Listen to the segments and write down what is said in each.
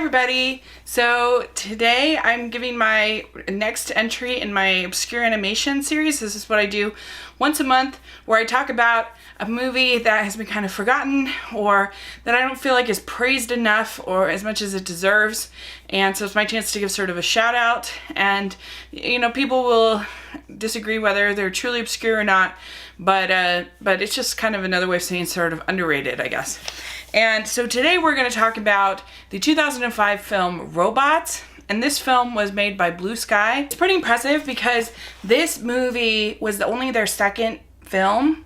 everybody. So today I'm giving my next entry in my obscure animation series. This is what I do once a month, where I talk about a movie that has been kind of forgotten or that I don't feel like is praised enough or as much as it deserves. And so it's my chance to give sort of a shout out, and people will disagree whether they're truly obscure or not, but it's just kind of another way of saying sort of underrated, I guess. And so today we're going to talk about the 2005 film Robots. And this film was made by Blue Sky. It's pretty impressive because this movie was only their second film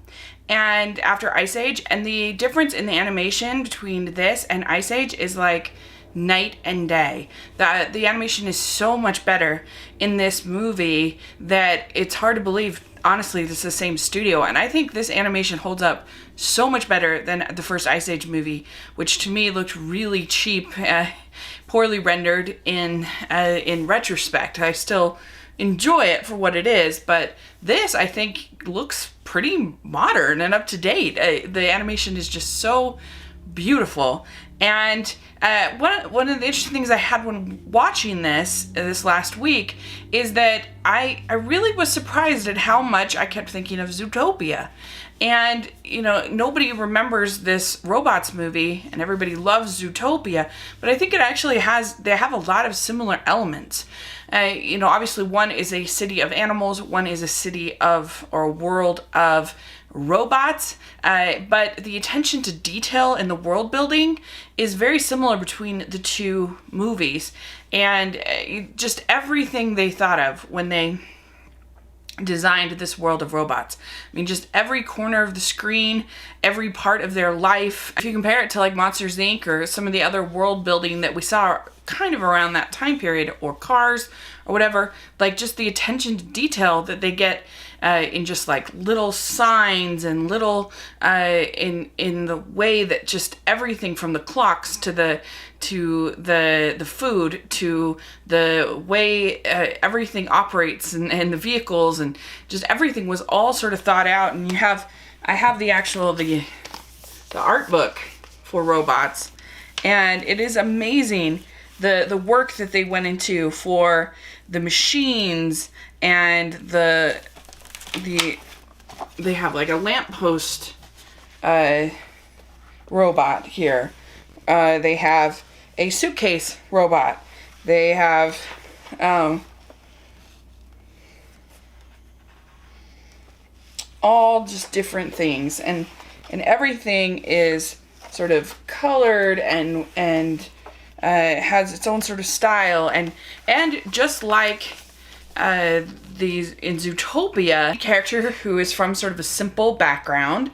and after Ice Age. And the difference in the animation between this and Ice Age is like night and day. The animation is so much better in this movie that it's hard to believe, honestly, this is the same studio. And I think this animation holds up so much better than the first Ice Age movie, which to me looked really cheap, poorly rendered in retrospect. I still enjoy it for what it is, but this, I think, looks pretty modern and up to date. The animation is just so beautiful. And one of the interesting things I had when watching this last week is that I really was surprised at how much I kept thinking of Zootopia. And, nobody remembers this Robots movie and everybody loves Zootopia, but I think it actually they have a lot of similar elements. Obviously one is a city of animals, one is a city of, or a world of robots, but the attention to detail in the world building is very similar between the two movies, and just everything they thought of when they designed this world of robots. I mean, just every corner of the screen, every part of their life. If you compare it to like Monsters, Inc. or some of the other world building that we saw kind of around that time period, or Cars or whatever, like just the attention to detail that they get in just like little signs and little in the way that just everything from the clocks to the food to the way everything operates and the vehicles, and just everything was all sort of thought out. And I have the art book for Robots, and it is amazing the work that they went into for the machines, and they have like a lamppost robot here. They have a suitcase robot. They have all just different things, and everything is sort of colored and has its own sort of style, and just like these in Zootopia, character who is from sort of a simple background,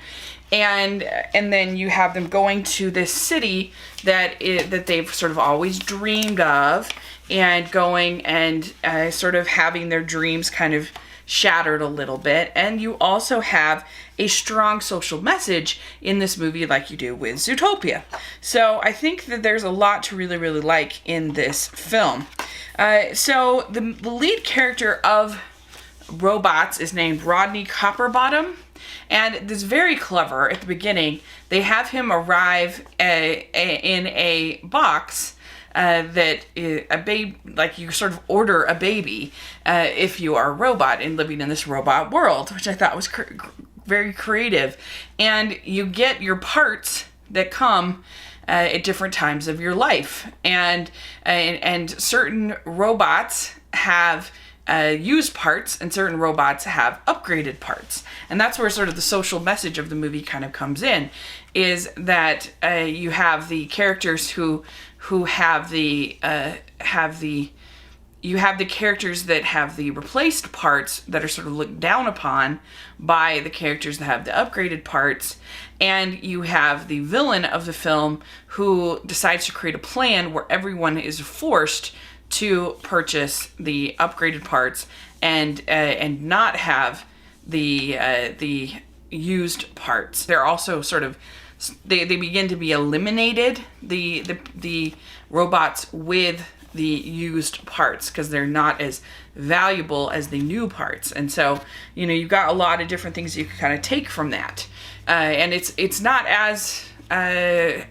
and then you have them going to this city that they've sort of always dreamed of, and going and sort of having their dreams kind of shattered a little bit. And you also have a strong social message in this movie, like you do with Zootopia. So I think that there's a lot to really, really like in this film. So the lead character of Robots is named Rodney Copperbottom, and this is very clever. At the beginning, they have him arrive in a box that is a baby, like you sort of order a baby if you are a robot and living in this robot world, which I thought was very creative. And you get your parts that come at different times of your life, and certain robots have used parts, and certain robots have upgraded parts. And that's where sort of the social message of the movie kind of comes in, is that you have the characters who have the characters that have the replaced parts that are sort of looked down upon by the characters that have the upgraded parts. And you have the villain of the film who decides to create a plan where everyone is forced to purchase the upgraded parts and not have the used parts. They're also sort of, they begin to be eliminated, the robots with the used parts, because they're not as valuable as the new parts. And so, you've got a lot of different things you can kind of take from that. And it's not as I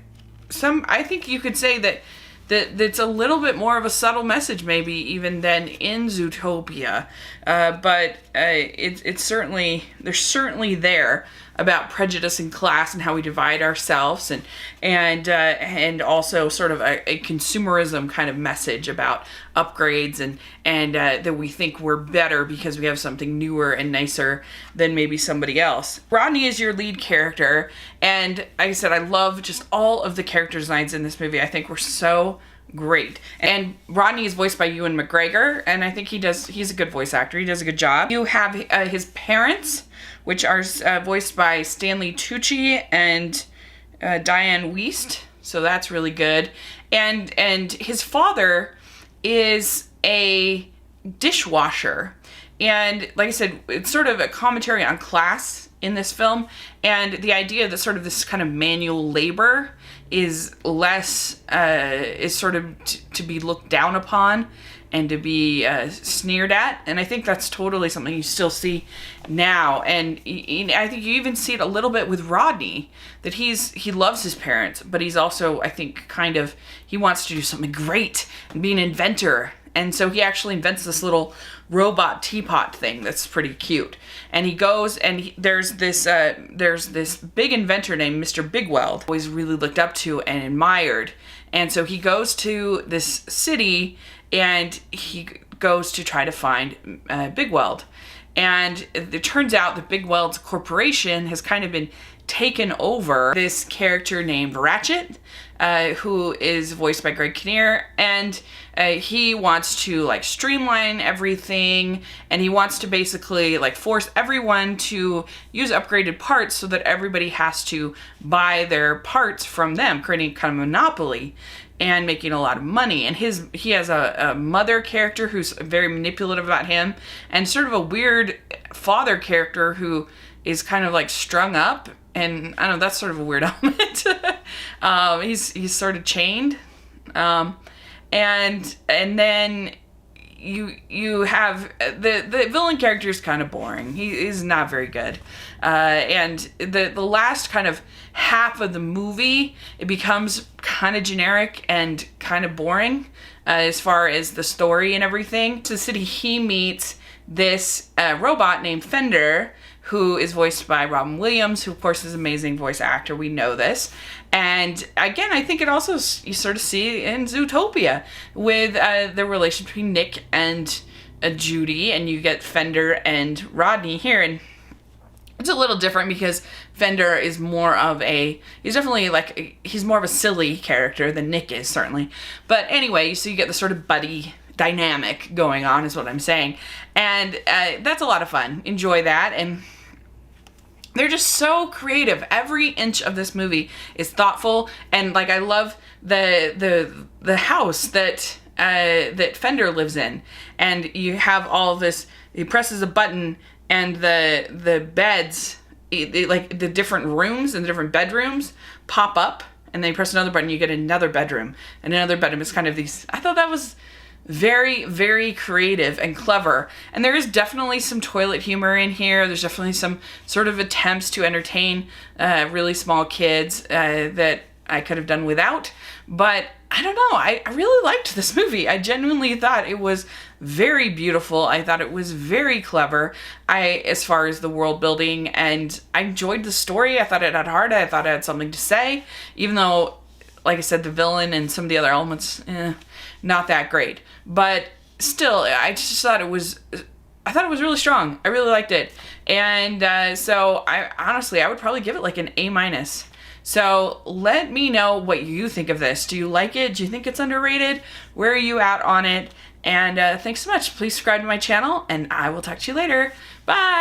think you could say that that's a little bit more of a subtle message maybe even than in Zootopia. But it's certainly, they're certainly there about prejudice and class and how we divide ourselves, and also sort of a consumerism kind of message about upgrades and that we think we're better because we have something newer and nicer than maybe somebody else. Rodney is your lead character, and like I said, I love just all of the character designs in this movie. I think we're so great. And Rodney is voiced by Ewan McGregor, and I think he's a good voice actor. He does a good job. You have his parents, which are voiced by Stanley Tucci and Diane Wiest, so that's really good. And his father is a dishwasher, and like I said, it's sort of a commentary on class in this film, and the idea that sort of this kind of manual labor is less is sort of to be looked down upon and to be sneered at. And I think that's totally something you still see now. And I think you even see it a little bit with Rodney, that he loves his parents, but he's also, I think, kind of, he wants to do something great and be an inventor. And so he actually invents this little robot teapot thing that's pretty cute. And he goes and there's this big inventor named Mr. Bigweld, always really looked up to and admired. And so he goes to this city and he goes to try to find Bigweld. And it turns out that Bigweld's corporation has kind of been taken over this character named Ratchet, who is voiced by Greg Kinnear, and he wants to like streamline everything, and he wants to basically like force everyone to use upgraded parts so that everybody has to buy their parts from them, creating kind of a monopoly and making a lot of money. And he has a mother character who's very manipulative about him, and sort of a weird father character who is kind of like strung up. And I don't know, that's sort of a weird element. He's sort of chained. And then you have the villain character is kind of boring. He is not very good. And the last kind of half of the movie, it becomes kind of generic and kind of boring as far as the story and everything. To the city, he meets this robot named Fender, who is voiced by Robin Williams, who of course is an amazing voice actor. We know this. And again, I think it also, you sort of see in Zootopia with the relation between Nick and Judy, and you get Fender and Rodney here. And it's a little different because Fender is more of he's definitely like, he's more of a silly character than Nick is, certainly. But anyway, so you get the sort of buddy dynamic going on, is what I'm saying. And that's a lot of fun. Enjoy that. And they're just so creative. Every inch of this movie is thoughtful, and like I love the house that Fender lives in, and you have all this. He presses a button, and the beds, like the different rooms and the different bedrooms, pop up, and then you press another button, you get another bedroom, and another bedroom. It's kind of these. I thought that was very, very creative and clever. And there is definitely some toilet humor in here. There's definitely some sort of attempts to entertain really small kids that I could have done without. But I don't know. I really liked this movie. I genuinely thought it was very beautiful. I thought it was very clever. As far as the world building, and I enjoyed the story. I thought it had heart. I thought it had something to say, even though, like I said, the villain and some of the other elements, not that great. But still, I just thought it was really strong. I really liked it. And so I would probably give it like an A-. So let me know what you think of this. Do you like it? Do you think it's underrated? Where are you at on it? And thanks so much. Please subscribe to my channel, and I will talk to you later. Bye!